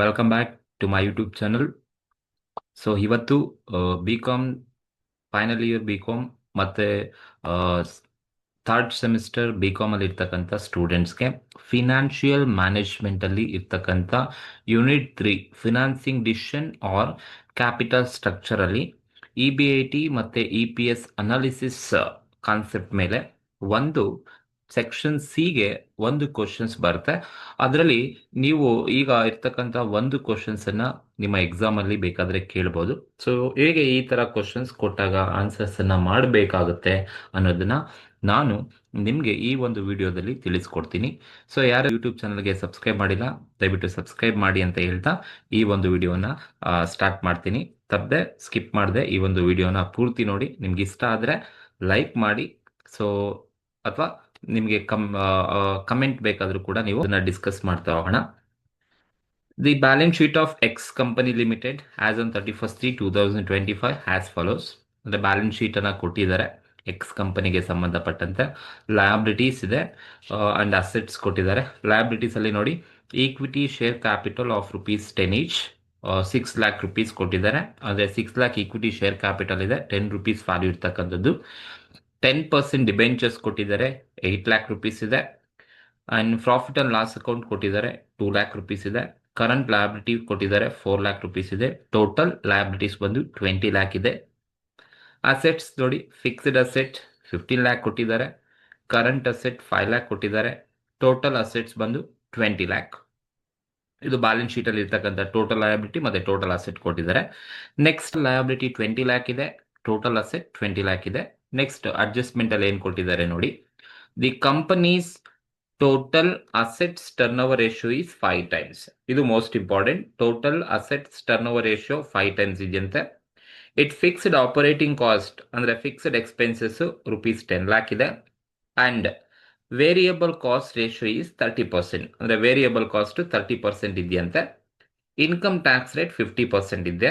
Welcome back to my YouTube channel. So ಇವತ್ತು B Com final year B Com ಮತ್ತು third semester B ಕಾಮಲ್ಲಿ ಇರ್ತಕ್ಕಂಥ ಸ್ಟೂಡೆಂಟ್ಸ್ಗೆ financial ಮ್ಯಾನೇಜ್ಮೆಂಟಲ್ಲಿ ಇರ್ತಕ್ಕಂಥ unit 3 financing decision or capital ಸ್ಟ್ರಕ್ಚರಲ್ಲಿ EBIT ಮತ್ತು EPS ಅನಾಲಿಸಿಸ್ ಕಾನ್ಸೆಪ್ಟ್ ಮೇಲೆ ಒಂದು ಸೆಕ್ಷನ್ ಸಿಗೆ ಒಂದು ಕ್ವಶನ್ಸ್ ಬರುತ್ತೆ. ಅದರಲ್ಲಿ ನೀವು ಈಗ ಇರ್ತಕ್ಕಂಥ ಒಂದು ಕ್ವಶನ್ಸನ್ನು ನಿಮ್ಮ ಎಕ್ಸಾಮಲ್ಲಿ ಬೇಕಾದರೆ ಕೇಳ್ಬೋದು. ಸೊ ಹೇಗೆ ಈ ಥರ ಕ್ವಶನ್ಸ್ ಕೊಟ್ಟಾಗ ಆನ್ಸರ್ಸನ್ನು ಮಾಡಬೇಕಾಗುತ್ತೆ ಅನ್ನೋದನ್ನು ನಾನು ನಿಮಗೆ ಈ ಒಂದು ವಿಡಿಯೋದಲ್ಲಿ ತಿಳಿಸ್ಕೊಡ್ತೀನಿ. ಸೊ ಯಾರು ಯೂಟ್ಯೂಬ್ ಚಾನಲ್ಗೆ ಸಬ್ಸ್ಕ್ರೈಬ್ ಮಾಡಿಲ್ಲ, ದಯವಿಟ್ಟು ಸಬ್ಸ್ಕ್ರೈಬ್ ಮಾಡಿ ಅಂತ ಹೇಳ್ತಾ ಈ ಒಂದು ವಿಡಿಯೋನ ಸ್ಟಾರ್ಟ್ ಮಾಡ್ತೀನಿ. ತಪ್ಪದೆ ಸ್ಕಿಪ್ ಮಾಡದೆ ಈ ಒಂದು ವಿಡಿಯೋನ ಪೂರ್ತಿ ನೋಡಿ. ನಿಮ್ಗೆ ಇಷ್ಟ ಆದರೆ ಲೈಕ್ ಮಾಡಿ. ಸೊ ಅಥವಾ ನಿಮಗೆ ಕಮೆಂಟ್ ಬೇಕಾದರೂ ಕೂಡ ನೀವು ಅದನ್ನ ಡಿಸ್ಕಸ್ ಮಾಡ್ತಾ ಹೋಗೋಣ. The balance sheet of X company limited as on 31/3/2025 as follows. ಅಂದರೆ ಬ್ಯಾಲೆನ್ಸ್ ಶೀಟನ್ನು ಕೊಟ್ಟಿದ್ದಾರೆ. ಎಕ್ಸ್ ಕಂಪನಿಗೆ ಸಂಬಂಧಪಟ್ಟಂತೆ ಲಯಬಿಲಿಟೀಸ್ ಇದೆ ಅಂಡ್ ಅಸೆಟ್ಸ್ ಕೊಟ್ಟಿದ್ದಾರೆ. ಲಯಬಿಲಿಟೀಸಲ್ಲಿ ನೋಡಿ, equity share capital of ₹10 each 6 lakh rupees ಕೊಟ್ಟಿದ್ದಾರೆ. ಅಂದರೆ 6 lakh ಈಕ್ವಿಟಿ ಶೇರ್ ಕ್ಯಾಪಿಟಲ್ ಇದೆ, 10 rupees ವ್ಯಾಲ್ಯೂ ಇರ್ತಕ್ಕಂಥದ್ದು. 10% ಡಿಬೆಂಚರ್ಸ್ ಕೊಟ್ಟಿದ್ದಾರೆ, 8 lakh rupees ಇದೆ. And profit and loss account ಕೊಟ್ಟಿದ್ದಾರೆ, 2 lakh rupees ಇದೆ. ಕರೆಂಟ್ ಲಯಬಿಲಿಟಿ ಕೊಟ್ಟಿದ್ದಾರೆ, 4 lakh rupees ಇದೆ. ಟೋಟಲ್ ಲಯಬಿಲಿಟೀಸ್ ಬಂದು 20 lakh ಇದೆ. ಅಸೆಟ್ಸ್ ನೋಡಿ, ಫಿಕ್ಸ್ಡ್ ಅಸೆಟ್ 15 lakh ಕೊಟ್ಟಿದ್ದಾರೆ, ಕರೆಂಟ್ ಅಸೆಟ್ 5 lakh ಕೊಟ್ಟಿದ್ದಾರೆ. ಟೋಟಲ್ ಅಸೆಟ್ಸ್ ಬಂದು 20 lakh. ಇದು ಬ್ಯಾಲೆನ್ಸ್ ಶೀಟಲ್ಲಿ ಇರ್ತಕ್ಕಂಥ ಟೋಟಲ್ ಲಯಬಿಲಿಟಿ ಮತ್ತು ಟೋಟಲ್ ಅಸೆಟ್ ಕೊಟ್ಟಿದ್ದಾರೆ. ನೆಕ್ಸ್ಟ್ ಲಯಬಿಲಿಟಿ 20 lakh ಇದೆ, ಟೋಟಲ್ ಅಸೆಟ್ 20 lakh ಇದೆ. ನೆಕ್ಸ್ಟ್ ಅಡ್ಜಸ್ಟ್ಮೆಂಟಲ್ಲಿ ಏನು ಕೊಟ್ಟಿದ್ದಾರೆ ನೋಡಿ, the companies total assets turn over ratio is 5 times. ಇದು most important. Total assets turn over ratio 5 times ಇದೆಯಂತೆ. ಇಟ್ ಫಿಕ್ಸ್ಡ್ ಆಪರೇಟಿಂಗ್ ಕಾಸ್ಟ್ ಅಂದರೆ ಫಿಕ್ಸ್ಡ್ ಎಕ್ಸ್ಪೆನ್ಸಸ್ ₹10 lakh ಇದೆ. And variable cost ratio is 30%. ಅಂದರೆ variable cost 30% ಇದೆಯಂತೆ. Income tax rate 50% ಇದೆ.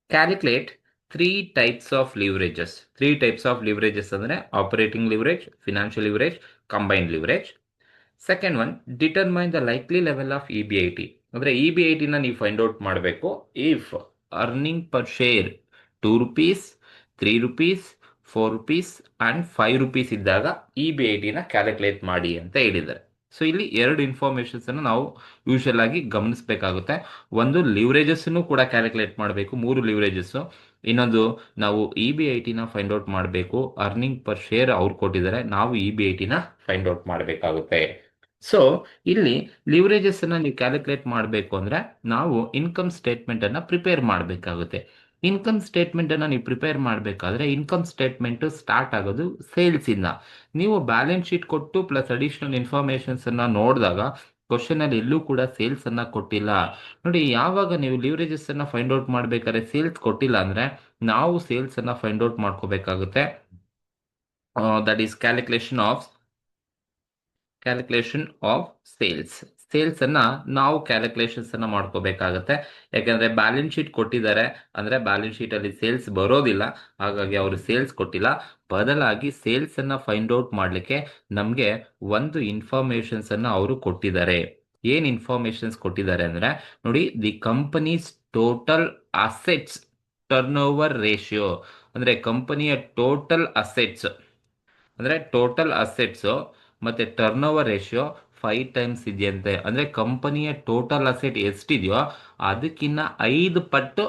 Calculate 3 types of leverages. 3 types of leverages ಅಂದರೆ operating leverage, financial leverage, combined leverage. Second one, determine the likely level of EBIT. ಅಂದರೆ EBITನ ನೀವು find out ಮಾಡಬೇಕು. If earning per share ₹2, ₹3, ₹4 and ₹5 ಇದ್ದಾಗ EBITನ calculate ಮಾಡಿ ಅಂತ ಹೇಳಿದ್ದಾರೆ. ಸೊ ಇಲ್ಲಿ 2 ಇನ್ಫಾರ್ಮೇಷನ್ಸನ್ನು ನಾವು ಯೂಶಲ್ ಆಗಿ ಗಮನಿಸಬೇಕಾಗುತ್ತೆ. ಒಂದು, ಲಿವರೇಜಸ್ಸನ್ನು ಕೂಡ ಕ್ಯಾಲ್ಕುಲೇಟ್ ಮಾಡಬೇಕು, 3 ಲಿವರೇಜಸ್ಸು. ಇನ್ನೊಂದು, ನಾವು EBITನ ಫೈಂಡ್ ಔಟ್ ಮಾಡಬೇಕು. ಅರ್ನಿಂಗ್ ಪರ್ ಶೇರ್ ಅವ್ರು ಕೊಟ್ಟಿದ್ದಾರೆ, ನಾವು EBITನ ಫೈಂಡ್ ಔಟ್ ಮಾಡಬೇಕಾಗುತ್ತೆ. ಸೊ ಇಲ್ಲಿ ಲಿವರೇಜಸ್ಸನ್ನು ನೀವು ಕ್ಯಾಲ್ಕುಲೇಟ್ ಮಾಡಬೇಕು ಅಂದರೆ ನಾವು ಇನ್ಕಮ್ ಸ್ಟೇಟ್ಮೆಂಟನ್ನು ಪ್ರಿಪೇರ್ ಮಾಡಬೇಕಾಗುತ್ತೆ. ಇನ್ಕಮ್ ಸ್ಟೇಟ್ಮೆಂಟನ್ನು ನೀವು ಪ್ರಿಪೇರ್ ಮಾಡಬೇಕಾದ್ರೆ ಇನ್ಕಮ್ ಸ್ಟೇಟ್ಮೆಂಟು ಸ್ಟಾರ್ಟ್ ಆಗೋದು ಸೇಲ್ಸಿಂದ. ನೀವು ಬ್ಯಾಲೆನ್ಸ್ ಶೀಟ್ ಕೊಟ್ಟು ಪ್ಲಸ್ ಅಡಿಷನಲ್ ಇನ್ಫಾರ್ಮೇಷನ್ಸನ್ನು ನೋಡಿದಾಗ ಕ್ವಶನಲ್ಲಿ ಎಲ್ಲೂ ಕೂಡ ಸೇಲ್ಸನ್ನು ಕೊಟ್ಟಿಲ್ಲ. ನೋಡಿ, ಯಾವಾಗ ನೀವು ಲಿವರೇಜಸ್ಸನ್ನು ಫೈಂಡ್ ಔಟ್ ಮಾಡಬೇಕಾದ್ರೆ ಸೇಲ್ಸ್ ಕೊಟ್ಟಿಲ್ಲ ಅಂದರೆ ನಾವು ಸೇಲ್ಸನ್ನು ಫೈಂಡ್ ಔಟ್ ಮಾಡ್ಕೋಬೇಕಾಗುತ್ತೆ. That is calculation of sales ಅನ್ನ ನಾವು ಕ್ಯಾಲ್ಕುಲೇಷನ್ಸ್ ಅನ್ನ ಮಾಡ್ಕೋಬೇಕಾಗತ್ತೆ. ಯಾಕಂದ್ರೆ ಬ್ಯಾಲೆನ್ಸ್ ಶೀಟ್ ಕೊಟ್ಟಿದ್ದಾರೆ ಅಂದ್ರೆ ಬ್ಯಾಲೆನ್ಸ್ ಶೀಟ್ ಅಲ್ಲಿ ಸೇಲ್ಸ್ ಬರೋದಿಲ್ಲ, ಹಾಗಾಗಿ ಅವರು ಸೇಲ್ಸ್ ಕೊಟ್ಟಿಲ್ಲ. ಬದಲಾಗಿ ಸೇಲ್ಸ್ ಅನ್ನ ಫೈಂಡ್ ಔಟ್ ಮಾಡ್ಲಿಕ್ಕೆ ನಮ್ಗೆ ಒಂದು ಇನ್ಫಾರ್ಮೇಶನ್ಸ್ ಅನ್ನ ಅವರು ಕೊಟ್ಟಿದ್ದಾರೆ. ಏನ್ ಇನ್ಫಾರ್ಮೇಶನ್ಸ್ ಕೊಟ್ಟಿದ್ದಾರೆ ಅಂದ್ರೆ ನೋಡಿ, the companies total assets turn over ratio. ಅಂದ್ರೆ ಕಂಪನಿಯ ಟೋಟಲ್ ಅಸೆಟ್ಸ್ ಮತ್ತೆ ಟರ್ನ್ ಓವರ್ ರೇಷಿಯೋ 5 times ಇದೆಯಂತೆ. ಅಂದ್ರೆ ಕಂಪನಿಯ ಟೋಟಲ್ ಅಸೆಟ್ ಎಷ್ಟಿದೆಯೋ ಅದಕ್ಕಿಂತ 5 ಪಟ್ಟು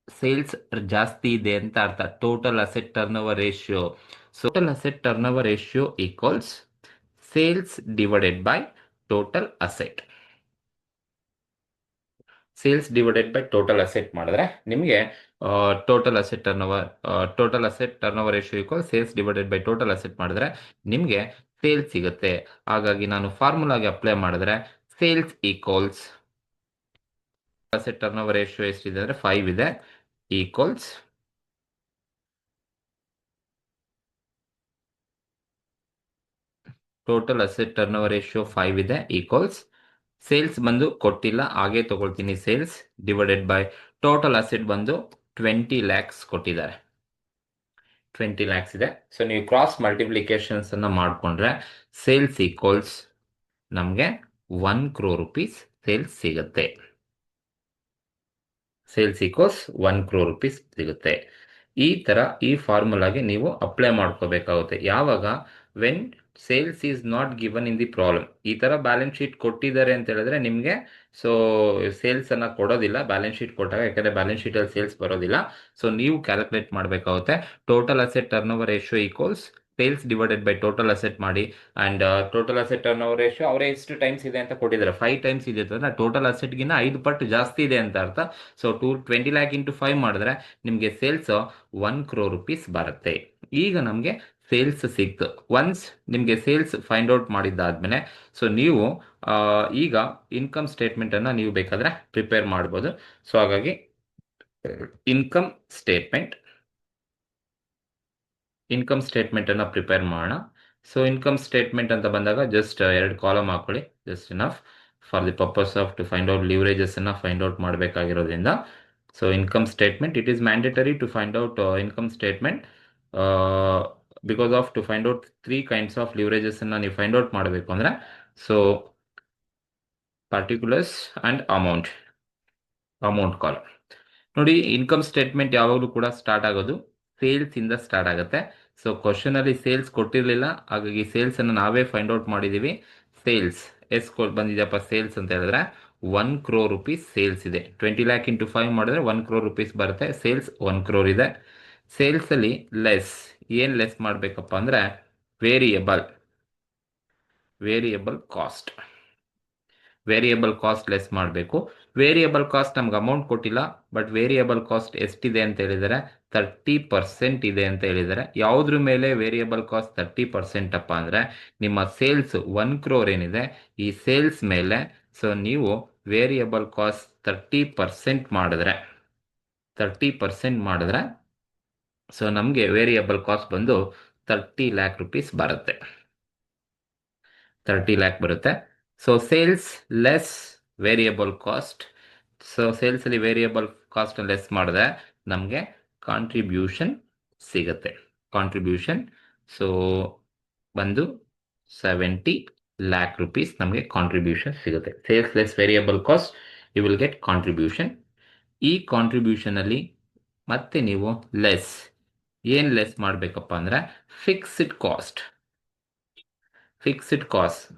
ಸೇಲ್ಸ್ ಜಾಸ್ತಿ ಇದೆ ಅಂತ ಅರ್ಥ. Total asset turnover ratio. Total asset turnover ratio equals sales divided by total asset. Sales divided by total asset ಮಾಡಿದ್ರೆ ನಿಮಗೆ total asset turnover ratio equal sales divided by total asset ಮಾಡಿದ್ರೆ ನಿಮಗೆ sales ಸಿಗುತ್ತೆ. ಹಾಗಾಗಿ ನಾನು ಫಾರ್ಮುಲಾಗೆ apply ಮಾಡಿದ್ರೆ sales equals asset turnover ratio ಎಷ್ಟಿದೆ ಅಂದರೆ 5 ಇದೆ, equals total asset turnover ratio 5 ಇದೆ, ಈಕ್ವಲ್ಸ್ ಸೇಲ್ಸ್ ಬಂದು ಕೊಟ್ಟಿಲ್ಲ, ಹಾಗೆ ತಗೊಳ್ತೀನಿ. Sales divided by total asset ಬಂದು 20 lakhs ಕೊಟ್ಟಿದ್ದಾರೆ, 20 lakhs ಇದೆ. ಸೊ ನೀವು ಕ್ರಾಸ್ ಮಲ್ಟಿಪ್ಲಿಕೇಶನ್ಸ್ ಅನ್ನ ಮಾಡಿಕೊಂಡ್ರೆ ಸೇಲ್ಸ್ ಈಕ್ವಲ್ಸ್ ನಮಗೆ ₹1 crore ಸೇಲ್ಸ್ ಸಿಗುತ್ತೆ. ಸೇಲ್ಸ್ ಈಕ್ವಲ್ಸ್ 1 crore rupees ಸಿಗುತ್ತೆ. ಈ ತರ ಈ ಫಾರ್ಮುಲಾಗೆ ನೀವು ಅಪ್ಲೈ ಮಾಡ್ಕೋಬೇಕಾಗುತ್ತೆ. ಯಾವಾಗ when sales is not given in the problem. ಈ ತರ ಬ್ಯಾಲೆನ್ಸ್ ಶೀಟ್ ಕೊಟ್ಟಿದ್ದಾರೆ ಅಂತ ಹೇಳಿದ್ರೆ ನಿಮಗೆ ಸೊ ಸೇಲ್ಸ್ ಅನ್ನ ಕೊಡೋದಿಲ್ಲ ಬ್ಯಾಲೆನ್ಸ್ ಶೀಟ್ ಕೊಟ್ಟಾಗ, ಯಾಕಂದ್ರೆ ಬ್ಯಾಲೆನ್ಸ್ ಶೀಟ್ ಅಲ್ಲಿ ಸೇಲ್ಸ್ ಬರೋದಿಲ್ಲ. ಸೊ ನೀವು ಕ್ಯಾಲ್ಕುಲೇಟ್ ಮಾಡಬೇಕಾಗುತ್ತೆ. Total asset turnover ratio equals sales divided by total asset ಮಾಡಿ. And total asset turnover ratio ಅವರೇ ಎಷ್ಟು ಟೈಮ್ಸ್ ಇದೆ ಅಂತ ಕೊಟ್ಟಿದ್ದಾರೆ, 5 ಟೈಮ್ಸ್ ಇದೆ ಅಂತಂದ್ರೆ ಟೋಟಲ್ ಅಸೆಟ್ಗಿನ್ನ 5 ಪಟ್ಟು ಜಾಸ್ತಿ ಇದೆ ಅಂತ ಅರ್ಥ. ಸೊ 20 lakh ಇಂಟು 5 ಮಾಡಿದ್ರೆ ನಿಮಗೆ ಸೇಲ್ಸ್ 1 crore rupees ಬರುತ್ತೆ. ಈಗ ನಮಗೆ ಸೇಲ್ಸ್ ಸಿಕ್ತು. ಒನ್ಸ್ ನಿಮಗೆ ಸೇಲ್ಸ್ ಫೈಂಡ್ ಔಟ್ ಮಾಡಿದ್ದಾದ್ಮೇಲೆ ಸೊ ನೀವು ಈಗ ಇನ್ಕಮ್ ಸ್ಟೇಟ್ಮೆಂಟನ್ನು ನೀವು ಬೇಕಾದರೆ ಪ್ರಿಪೇರ್ ಮಾಡ್ಬೋದು. ಸೊ ಹಾಗಾಗಿ ಇನ್ಕಮ್ ಸ್ಟೇಟ್ಮೆಂಟನ್ನು ಪ್ರಿಪೇರ್ ಮಾಡೋಣ. ಸೊ ಇನ್ಕಮ್ ಸ್ಟೇಟ್ಮೆಂಟ್ ಅಂತ ಬಂದಾಗ ಜಸ್ಟ್ 2 ಕಾಲಮ್ ಹಾಕೊಳ್ಳಿ, just enough for the purpose of to find out ಲಿವರೇಜಸ್ಸನ್ನು ಫೈಂಡ್ ಔಟ್ ಮಾಡಬೇಕಾಗಿರೋದ್ರಿಂದ. So income statement, it is mandatory to find out income statement because of to find out 3 kinds of ಲಿವರೇಜಸ್ಸನ್ನು ನೀವು find out ಮಾಡಬೇಕು ಅಂದರೆ so particulars and amount column ನೋಡಿ. Income statement ಯಾವಾಗಲೂ ಕೂಡ start ಆಗೋದು ಸೇಲ್ಸ್ ಇಂದ ಸ್ಟಾರ್ಟ್ ಆಗುತ್ತೆ. ಸೊ ಕ್ವಶನ್ ಅಲ್ಲಿ ಸೇಲ್ಸ್ ಕೊಟ್ಟಿರಲಿಲ್ಲ, ಹಾಗಾಗಿ ಸೇಲ್ಸ್ ಅನ್ನು ನಾವೇ ಫೈಂಡ್ ಔಟ್ ಮಾಡಿದೀವಿ. ಸೇಲ್ಸ್ ಎಷ್ಟು ಬಂದಿದೆಯಪ್ಪ ಸೇಲ್ಸ್ ಅಂತ ಹೇಳಿದ್ರೆ 1 crore rupees ಸೇಲ್ಸ್ ಇದೆ. 20 lakh ಇಂಟು 5 ಮಾಡಿದ್ರೆ 1 crore rupees ಬರುತ್ತೆ. ಸೇಲ್ಸ್ 1 crore ಇದೆ. ಸೇಲ್ಸ್ ಅಲ್ಲಿ ಲೆಸ್ ಏನು ಲೆಸ್ ಮಾಡಬೇಕಪ್ಪ ಅಂದ್ರೆ ವೇರಿಯಬಲ್ ಕಾಸ್ಟ್ ಲೆಸ್ ಮಾಡಬೇಕು. ವೇರಿಯಬಲ್ ಕಾಸ್ಟ್ ನಮ್ಗೆ ಅಮೌಂಟ್ ಕೊಟ್ಟಿಲ್ಲ, ಬಟ್ ವೇರಿಯಬಲ್ ಕಾಸ್ಟ್ ಎಷ್ಟಿದೆ ಅಂತ ಹೇಳಿದರೆ 30% ಇದೆ ಅಂತ ಹೇಳಿದ್ದಾರೆ. ಯಾವುದ್ರ ಮೇಲೆ ವೇರಿಯಬಲ್ ಕಾಸ್ಟ್ 30% ಅಪ್ಪ ಅಂದರೆ ನಿಮ್ಮ ಸೇಲ್ಸ್ 1 crore ಏನಿದೆ ಈ ಸೇಲ್ಸ್ ಮೇಲೆ. ಸೊ ನೀವು ವೇರಿಯಬಲ್ ಕಾಸ್ಟ್ 30% ಮಾಡಿದ್ರೆ ಸೊ ನಮಗೆ ವೇರಿಯಬಲ್ ಕಾಸ್ಟ್ ಬಂದು 30 lakh rupees ಬರುತ್ತೆ. 30 lakh ಬರುತ್ತೆ. So sales less variable cost. So ಸೇಲ್ಸಲ್ಲಿ ವೇರಿಯಬಲ್ ಕಾಸ್ಟ್ ಲೆಸ್ ಮಾಡಿದ್ರೆ ನಮಗೆ ಕಾಂಟ್ರಿಬ್ಯೂಷನ್ ಸಿಗುತ್ತೆ. ಕಾಂಟ್ರಿಬ್ಯೂಷನ್ ಸೊ ಬಂದು 70 lakh rupees ನಮಗೆ ಕಾಂಟ್ರಿಬ್ಯೂಷನ್ ಸಿಗುತ್ತೆ. Sales less variable cost, you will get contribution. ಈ ಕಾಂಟ್ರಿಬ್ಯೂಷನಲ್ಲಿ ಮತ್ತೆ ನೀವು ಏನು ಲೆಸ್ ಮಾಡಬೇಕಪ್ಪ ಅಂದರೆ ಫಿಕ್ಸ್ಡ್ ಕಾಸ್ಟ್.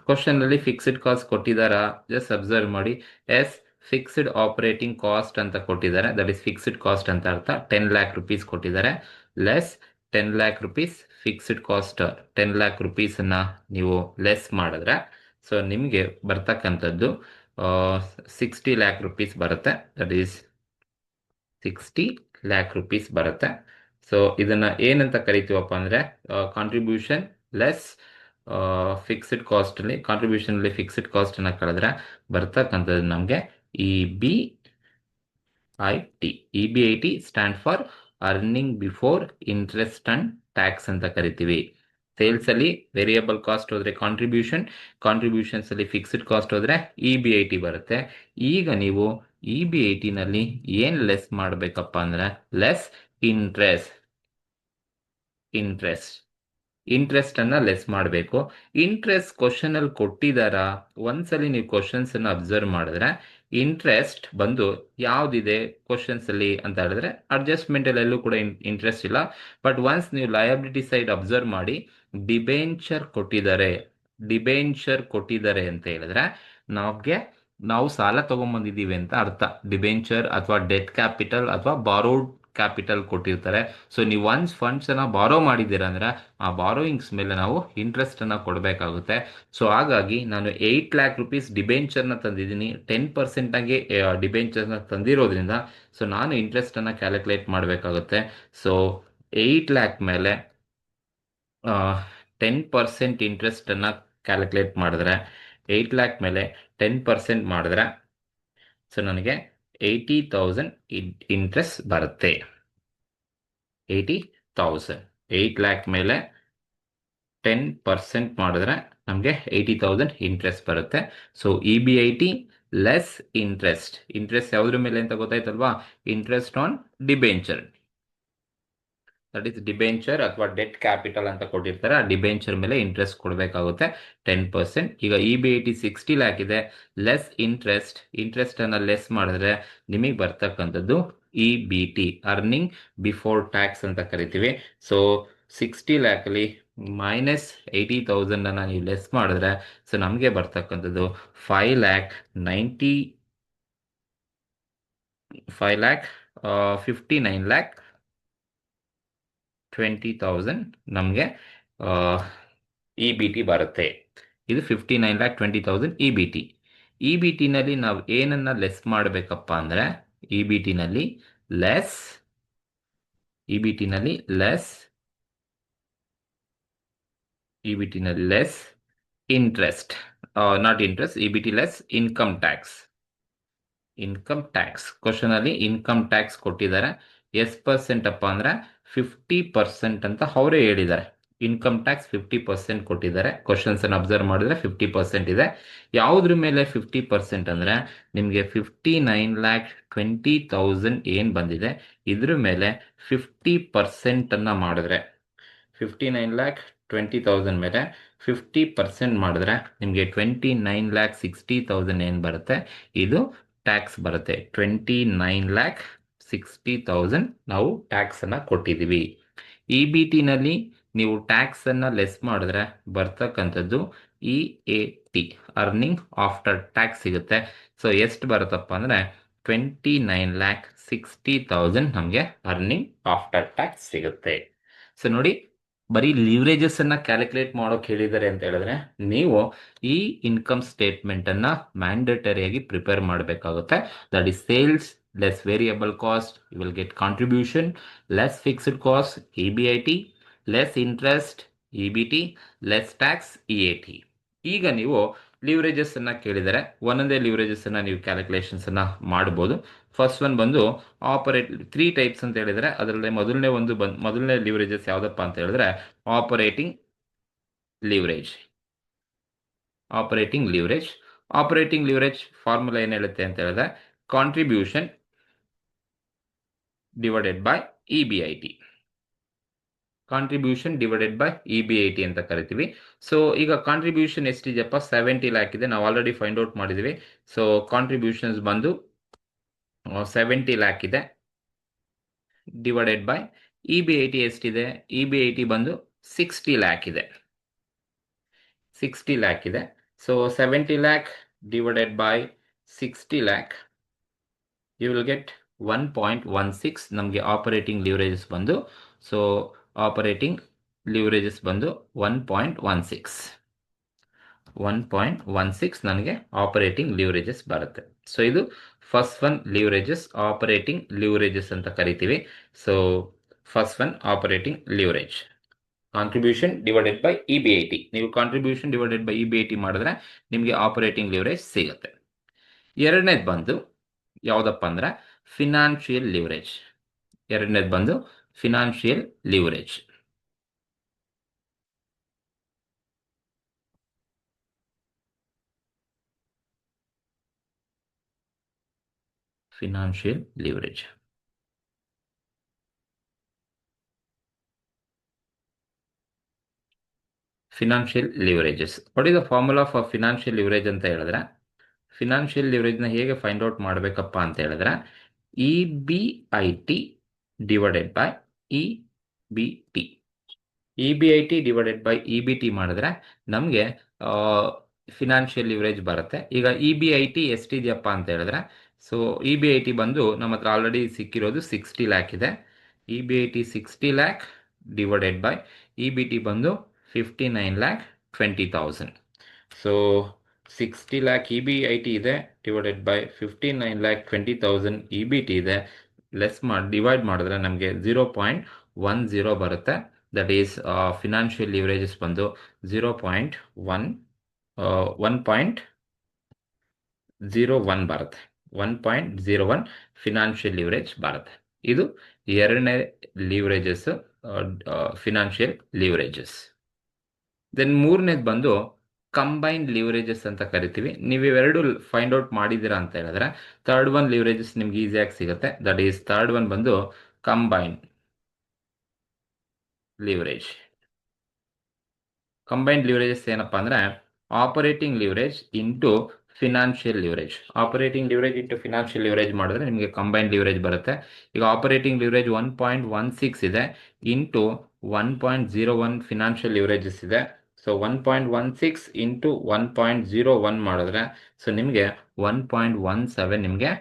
ಕ್ವಶನ್ ಅಲ್ಲಿ ಫಿಕ್ಸ್ಡ್ ಕಾಸ್ಟ್ ಕೊಟ್ಟಿದ್ದಾರಾ? ಜಸ್ಟ್ ಅಬ್ಸರ್ವ್ ಮಾಡಿ. ಫಿಕ್ಸ್ಡ್ ಆಪರೇಟಿಂಗ್ ಕಾಸ್ಟ್ ಅಂತ ಕೊಟ್ಟಿದ್ದಾರೆ, ದಟ್ ಇಸ್ ಫಿಕ್ಸ್ಡ್ ಕಾಸ್ಟ್ ಅಂತ ಅರ್ಥ. 10 lakh rupees ಕೊಟ್ಟಿದ್ದಾರೆ. Less 10 lakh rupees fixed cost 10 lakh rupees ಅನ್ನ ನೀವು ಲೆಸ್ ಮಾಡಿದ್ರೆ ಸೊ ನಿಮಗೆ ಬರ್ತಕ್ಕಂಥದ್ದು 60 lakh rupees ಬರುತ್ತೆ. ದಟ್ ಈಸ್ 60 lakh rupees ಬರುತ್ತೆ. ಸೊ ಇದನ್ನ ಏನಂತ ಕರಿತೀವಪ್ಪ ಅಂದರೆ ಕಾಂಟ್ರಿಬ್ಯೂಷನ್ ಲೆಸ್ ಫಿಕ್ಸ್ಡ್ ಕಾಸ್ಟಲ್ಲಿ. ಕಾಂಟ್ರಿಬ್ಯೂಷನಲ್ಲಿ ಫಿಕ್ಸ್ಡ್ ಕಾಸ್ಟನ್ನು ಕಳೆದ್ರೆ ಬರ್ತಕ್ಕಂಥದ್ದು ನಮಗೆ EBIT stand for earning before interest and tax ಅಂತ ಕರಿತೀವಿ. ಸೇಲ್ಸಲ್ಲಿ ವೇರಿಯಬಲ್ ಕಾಸ್ಟ್ ಹೋದರೆ ಕಾಂಟ್ರಿಬ್ಯೂಷನ್ಸಲ್ಲಿ ಫಿಕ್ಸ್ಡ್ ಕಾಸ್ಟ್ ಹೋದರೆ EBIT ಬರುತ್ತೆ. ಈಗ ನೀವು EBITನಲ್ಲಿ ಏನು ಲೆಸ್ ಮಾಡಬೇಕಪ್ಪ ಅಂದರೆ ಲೆಸ್ ಇಂಟ್ರೆಸ್ಟ್ ಅನ್ನ ಲೆಸ್ ಮಾಡಬೇಕು. ಇಂಟ್ರೆಸ್ಟ್ ಕ್ವಶನ್ ಅಲ್ಲಿ ಕೊಟ್ಟಿದ್ದಾರಾ? ಒಂದ್ಸಲಿ ನೀವು ಕ್ವಶನ್ಸ್ ಅನ್ನ ಅಬ್ಸರ್ವ್ ಮಾಡಿದ್ರೆ ಇಂಟ್ರೆಸ್ಟ್ ಬಂದು ಯಾವ್ದಿದೆ ಕ್ವಶನ್ಸ್ ಅಲ್ಲಿ ಅಂತ ಹೇಳಿದ್ರೆ ಅಡ್ಜಸ್ಟ್ಮೆಂಟ್ ಎಲ್ಲೂ ಕೂಡ ಇಂಟ್ರೆಸ್ಟ್ ಇಲ್ಲ. ಬಟ್ ಒನ್ಸ್ ನೀವು ಲಯಬಿಲಿಟಿ ಸೈಡ್ ಅಬ್ಸರ್ವ್ ಮಾಡಿ ಡಿಬೆಂಚರ್ ಕೊಟ್ಟಿದ್ದಾರೆ ಅಂತ ಹೇಳಿದ್ರೆ ನಾವು ಸಾಲ ತಗೊಂಡ್ಬಂದಿದ್ದೀವಿ ಅಂತ ಅರ್ಥ. ಡಿಬೆಂಚರ್ ಅಥವಾ ಡೆಟ್ ಕ್ಯಾಪಿಟಲ್ ಅಥವಾ ಬಾರೋಡ್ ಕ್ಯಾಪಿಟಲ್ ಕೊಟ್ಟಿರ್ತಾರೆ. ಸೊ ನೀವು ಒನ್ಸ್ ಫಂಡ್ಸ್ ಅನ್ನ ಬಾರೋ ಮಾಡಿದ್ದೀರಾ ಅಂದ್ರೆ ಆ ಬಾರೋಯಿಂಗ್ಸ್ ಮೇಲೆ ನಾವು ಇಂಟ್ರೆಸ್ಟ್ ಅನ್ನ ಕೊಡಬೇಕಾಗುತ್ತೆ. ಸೊ ಹಾಗಾಗಿ ನಾನು 8 lakh rupees ಡಿಬೆಂಚರ್ನ ತಂದಿದ್ದೀನಿ. 10% ಆಗಿ ಡಿಬೆಂಚರ್ನ ತಂದಿರೋದ್ರಿಂದ ಸೊ ನಾನು ಇಂಟ್ರೆಸ್ಟ್ ಅನ್ನ ಕ್ಯಾಲ್ಕುಲೇಟ್ ಮಾಡಬೇಕಾಗುತ್ತೆ. ಸೊ 8 lakh ಮೇಲೆ 10% ಇಂಟ್ರೆಸ್ಟ್ ಅನ್ನ ಕ್ಯಾಲ್ಕುಲೇಟ್ ಮಾಡಿದ್ರೆ 8 lakh ಮೇಲೆ 10% ಮಾಡಿದ್ರೆ ಸೊ ನನಗೆ 80,000 ಇಂಟ್ರೆಸ್ಟ್ ಬರುತ್ತೆ. 80,000 8 lakh ಮೇಲೆ 10% ಮಾಡಿದ್ರೆ ನಮಗೆ 80,000 ಇಂಟ್ರೆಸ್ಟ್ ಬರುತ್ತೆ. ಸೊ EBIT ಲೆಸ್ ಇಂಟ್ರೆಸ್ಟ್ ಯಾವುದ್ರ ಮೇಲೆ ಅಂತ ಗೊತ್ತಾಯ್ತಲ್ವಾ? Interest on debenture. That is debenture ಅಥವಾ ಡೆಟ್ ಕ್ಯಾಪಿಟಲ್ ಅಂತ ಕೊಟ್ಟಿರ್ತಾರೆ, ಆ ಡಿಬೆಂಚರ್ ಮೇಲೆ ಇಂಟ್ರೆಸ್ಟ್ ಕೊಡಬೇಕಾಗುತ್ತೆ 10%. ಈಗ EB80 60 ಲ್ಯಾಕ್ ಇದೆ, ಲೆಸ್ ಇಂಟ್ರೆಸ್ಟ್ ಅನ್ನ ಲೆಸ್ ಮಾಡಿದ್ರೆ ನಿಮಗೆ ಬರ್ತಕ್ಕಂಥದ್ದು EBT, ಅರ್ನಿಂಗ್ ಬಿಫೋರ್ ಟ್ಯಾಕ್ಸ್ ಅಂತ ಕರಿತೀವಿ. ಸೊ 60 ಲ್ಯಾಕಲ್ಲಿ -80,000 ನೀವು ಲೆಸ್ ಮಾಡಿದ್ರೆ ಸೊ ನಮಗೆ ಬರ್ತಕ್ಕಂಥದ್ದು 5 ಲ್ಯಾಕ್ 59,20,000 ನಮಗೆ EBT ಬರುತ್ತೆ. ಇದು 59,20,000 EBT. EBTನಲ್ಲಿ ನಾವು ಏನನ್ನ ಲೆಸ್ ಮಾಡಬೇಕಪ್ಪ ಅಂದರೆ EBTನಲ್ಲಿ less interest, not interest, EBT less income tax. Question ಅಲ್ಲಿ ಇನ್ಕಮ್ ಟ್ಯಾಕ್ಸ್ ಕೊಟ್ಟಿದ್ದಾರೆ. ಎಷ್ಟು ಪರ್ಸೆಂಟ್ ಅಪ್ಪ ಅಂದ್ರೆ 50% ಅಂತ ಅವರೇ ಹೇಳಿದ್ದಾರೆ. ಇನ್ಕಮ್ ಟ್ಯಾಕ್ಸ್ 50% ಕೊಟ್ಟಿದ್ದಾರೆ. ಕ್ವಶನ್ಸ್ ಅನ್ನು ಅಬ್ಸರ್ವ್ ಮಾಡಿದ್ರೆ 50% ಇದೆ. ಯಾವುದ್ರ ಮೇಲೆ 50% ಅಂದ್ರೆ ನಿಮಗೆ 59,20,000 ಏನ್ ಬಂದಿದೆ ಇದ್ರ ಮೇಲೆ 50% ಅನ್ನ ಮಾಡಿದ್ರೆ 59,20,000 ಮೇಲೆ 50% ಮಾಡಿದ್ರೆ ನಿಮಗೆ 29,60,000 ಏನು ಬರುತ್ತೆ, ಇದು ಟ್ಯಾಕ್ಸ್ ಬರುತ್ತೆ. 29,60,000 ನಾವು ಟ್ಯಾಕ್ಸ್ ಅನ್ನ ಕೊಟ್ಟಿದ್ದೀವಿ. EBTನಲ್ಲಿ ನೀವು ಟ್ಯಾಕ್ಸ್ ಅನ್ನ ಲೆಸ್ ಮಾಡಿದ್ರೆ ಬರ್ತಕ್ಕಂಥದ್ದು EAT, ಅರ್ನಿಂಗ್ ಆಫ್ಟರ್ ಟ್ಯಾಕ್ಸ್ ಸಿಗುತ್ತೆ. ಸೊ ಎಷ್ಟು ಬರುತ್ತಪ್ಪ ಅಂದ್ರೆ 29,60,000 ನಮಗೆ ಅರ್ನಿಂಗ್ ಆಫ್ಟರ್ ಟ್ಯಾಕ್ಸ್ ಸಿಗುತ್ತೆ. ಸೊ ನೋಡಿ, ಬರೀ ಲಿವರೇಜಸ್ ಅನ್ನ ಕ್ಯಾಲ್ಕುಲೇಟ್ ಮಾಡೋಕೆ ಹೇಳಿದ್ದಾರೆ ಅಂತ ಹೇಳಿದ್ರೆ ನೀವು ಈ ಇನ್ಕಮ್ ಸ್ಟೇಟ್ಮೆಂಟ್ ಅನ್ನ ಮ್ಯಾಂಡೇಟರಿಯಾಗಿ ಪ್ರಿಪೇರ್ ಮಾಡಬೇಕಾಗುತ್ತೆ. That is sales less variable cost, you will get contribution, less fixed cost EBIT, less interest EBT, less tax EAT. ಈಗ ನೀವು ಲಿವರೇಜಸ್ ಅನ್ನ ಕೇಳಿದರೆ ಒಂದೊಂದೇ ಲಿವರೇಜಸ್ ಅನ್ನ ನೀವು ಕ್ಯಾಲ್ಕುಲೇಷನ್ಸ್ ಅನ್ನ ಮಾಡಬಹುದು. ಫಸ್ಟ್ ಒನ್ ಬಂದು ಆಪರೇಟ್ 3 ಟೈಪ್ಸ್ ಅಂತ ಹೇಳಿದ್ರೆ ಅದರಲ್ಲಿ ಮೊದಲನೇ ಲಿವರೇಜಸ್ ಯಾವ್ದಪ್ಪ ಅಂತ ಹೇಳಿದ್ರೆ ಆಪರೇಟಿಂಗ್ ಲಿವರೇಜ್ ಫಾರ್ಮುಲಾ ಏನ್ ಹೇಳುತ್ತೆ ಅಂತ ಹೇಳಿದ್ರೆ ಕಾಂಟ್ರಿಬ್ಯೂಷನ್ ಡಿವೈಡೆಡ್ ಬೈ EBIT ಅಂತ ಕರಿತೀವಿ. ಸೊ ಈಗ ಕಾಂಟ್ರಿಬ್ಯೂಷನ್ ಎಷ್ಟಿದೆಯಪ್ಪ, 70 ಲ್ಯಾಕ್ ಇದೆ, ನಾವು ಆಲ್ರೆಡಿ ಫೈಂಡ್ ಔಟ್ ಮಾಡಿದ್ವಿ. ಸೊ ಕಾಂಟ್ರಿಬ್ಯೂಷನ್ಸ್ ಬಂದು 70 ಲ್ಯಾಕ್ ಇದೆ, ಡಿವೈಡೆಡ್ ಬೈ EBIT ಎಷ್ಟಿದೆ, EBIT ಬಂದು 60 ಲ್ಯಾಕ್ ಇದೆ. So 70 lakh divided by 60 lakh, you will get 1.16. ನಮಗೆ ಆಪರೇಟಿಂಗ್ ಲಿವರೇಜಸ್ ಬಂದು 1.16 ನನಗೆ ಆಪರೇಟಿಂಗ್ ಲಿವರೇಜಸ್ ಬರುತ್ತೆ. ಸೊ ಇದು first one leverages, operating leverages ಅಂತ ಕರಿತೀವಿ. So first one operating leverage, contribution divided by EBIT. ನೀವು ಕಾಂಟ್ರಿಬ್ಯೂಷನ್ ಡಿವೈಡೆಡ್ ಬೈ EBIT ಮಾಡಿದ್ರೆ ನಿಮಗೆ ಆಪರೇಟಿಂಗ್ ಲಿವರೇಜ್ ಸಿಗುತ್ತೆ. ಎರಡನೇದು ಬಂದು ಯಾವುದಪ್ಪ ಅಂದ್ರೆ financial leverage. Financial leverage financial leverages. What is the formula for financial leverage ಅಂತ ಹೇಳಿದ್ರೆ, ಫಿನಾನ್ಷಿಯಲ್ ಲಿವರೇಜ್ನ ಹೇಗೆ ಫೈಂಡ್ ಔಟ್ ಮಾಡಬೇಕಪ್ಪ ಅಂತ ಹೇಳಿದ್ರೆ EBIT ಡಿವೈಡೆಡ್ ಬೈ EBT ಮಾಡಿದ್ರೆ ನಮಗೆ ಫಿನಾನ್ಷಿಯಲ್ ಲಿವರೇಜ್ ಬರುತ್ತೆ. ಈಗ EBIT ಎಷ್ಟಿದೆಯಪ್ಪ ಅಂತ ಹೇಳಿದ್ರೆ, ಸೊ EBIT ಬಂದು ನಮ್ಮ ಹತ್ರ ಆಲ್ರೆಡಿ ಸಿಕ್ಕಿರೋದು 60 ಲ್ಯಾಕ್ ಇದೆ. EBIT 60 lac divided by EBT ಬಂದು 59,20,000. ಸೊ 60 ಲ್ಯಾಕ್ EBIT ಇದೆ, ಡಿವೈಡೆಡ್ ಬೈ 59,20,000 EBT ಇದೆ, ಡಿವೈಡ್ ಮಾಡಿದ್ರೆ ನಮಗೆ 0.10 ಬರುತ್ತೆ. ದಟ್ ಈಸ್ ಫಿನಾನ್ಷಿಯಲ್ ಲಿವರೇಜಸ್ ಬಂದು 1.01 ಬರುತ್ತೆ. 1.01 ಫಿನಾನ್ಷಿಯಲ್ ಲಿವರೇಜ್ ಬರುತ್ತೆ. ಇದು ಎರಡನೇ ಲಿವರೇಜಸ್, ಫಿನಾನ್ಷಿಯಲ್ ಲಿವರೇಜಸ್. ದೆನ್ ಮೂರನೇದು ಬಂದು ಕಂಬೈನ್ಡ್ ಲಿವರೇಜಸ್ ಅಂತ ಕರಿತೀವಿ. ನೀವು ಇವೆರಡು ಫೈಂಡ್ ಔಟ್ ಮಾಡಿದ್ದೀರಾ ಅಂತ ಹೇಳಿದ್ರೆ ಥರ್ಡ್ ಒನ್ ಲಿವರೇಜಸ್ ನಿಮ್ಗೆ ಈಸಿಯಾಗಿ ಸಿಗುತ್ತೆ. ದಟ್ ಈಸ್ ಥರ್ಡ್ ಒನ್ ಬಂದು ಕಂಬೈನ್ಡ್ ಲಿವರೇಜ್. ಕಂಬೈನ್ಡ್ ಲಿವರೇಜಸ್ ಏನಪ್ಪಾ ಅಂದ್ರೆ operating leverage into financial leverage. Operating leverage into financial leverage ಮಾಡಿದ್ರೆ ನಿಮಗೆ ಕಂಬೈನ್ಡ್ ಲಿವರೇಜ್ ಬರುತ್ತೆ. ಈಗ ಆಪರೇಟಿಂಗ್ ಲಿವರೇಜ್ 1.16 ಇದೆ ಇಂಟು 1.01 ಫಿನಾನ್ಷಿಯಲ್ ಲಿವರೇಜಸ್ ಇದೆ. ಸೊ 1.16 ಇಂಟು 1.01 ಮಾಡಿದ್ರೆ ಸೊ ನಿಮಗೆ 1.17 ನಿಮಗೆ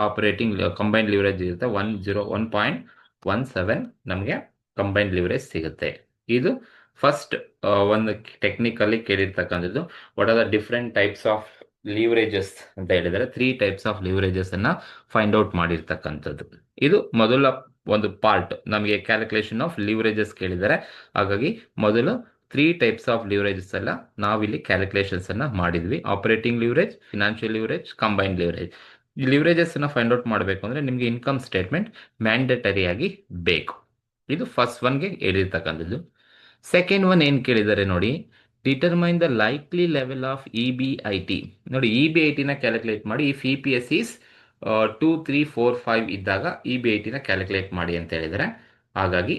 ಆಪರೇಟಿಂಗ್ ಕಂಬೈನ್ಡ್ ಲಿವರೇಜ್ ಇರುತ್ತೆ. 1.17 ನಮಗೆ ಕಂಬೈನ್ಡ್ ಲಿವರೇಜ್ ಸಿಗುತ್ತೆ. ಇದು ಫಸ್ಟ್ ಒಂದು ಟೆಕ್ನಿಕಲಿ ಕೇಳಿರ್ತಕ್ಕಂಥದ್ದು. What are the different types of leverages ಅಂತ ಹೇಳಿದರೆ 3 ಟೈಪ್ಸ್ ಆಫ್ ಲಿವರೇಜಸ್ ಅನ್ನ ಫೈಂಡ್ ಔಟ್ ಮಾಡಿರ್ತಕ್ಕಂಥದ್ದು. ಇದು ಮೊದಲ ಒಂದು ಪಾರ್ಟ್. ನಮಗೆ ಕ್ಯಾಲ್ಕುಲೇಷನ್ ಆಫ್ ಲಿವರೇಜಸ್ ಕೇಳಿದರೆ, ಹಾಗಾಗಿ ಮೊದಲು 3 ಟೈಪ್ಸ್ ಆಫ್ ಲಿವರೇಜಸ್ ಎಲ್ಲ ನಾವಿಲ್ಲಿ ಕ್ಯಾಲ್ಕುಲೇಷನ್ಸ್ ಅನ್ನ ಮಾಡಿದ್ವಿ. Operating leverage, financial leverage, combined leverage. ಈ ಲಿವರೇಜಸ್ ಅನ್ನ ಫೈಂಡ್ ಔಟ್ ಮಾಡಬೇಕು ಅಂದ್ರೆ ನಿಮಗೆ ಇನ್ಕಮ್ ಸ್ಟೇಟ್ಮೆಂಟ್ ಮ್ಯಾಂಡೇಟರಿ ಆಗಿ ಬೇಕು. ಇದು ಫಸ್ಟ್ ಒನ್ಗೆ ಹೇಳಿರ್ತಕ್ಕಂಥದ್ದು. ಸೆಕೆಂಡ್ ಒನ್ ಏನು ಕೇಳಿದ್ದಾರೆ ನೋಡಿ, determine the likely level of E B I T. ನೋಡಿ, ಇ ಬಿ ಐ ಟಿನ ಕ್ಯಾಲ್ಕುಲೇಟ್ ಮಾಡಿ. If E P S is 2, 3, 4, 5 ಇದ್ದಾಗ ಇ ಬಿ ಐ ಟಿನ ಕ್ಯಾಲ್ಕುಲೇಟ್ ಮಾಡಿ ಅಂತ ಹೇಳಿದರೆ, ಹಾಗಾಗಿ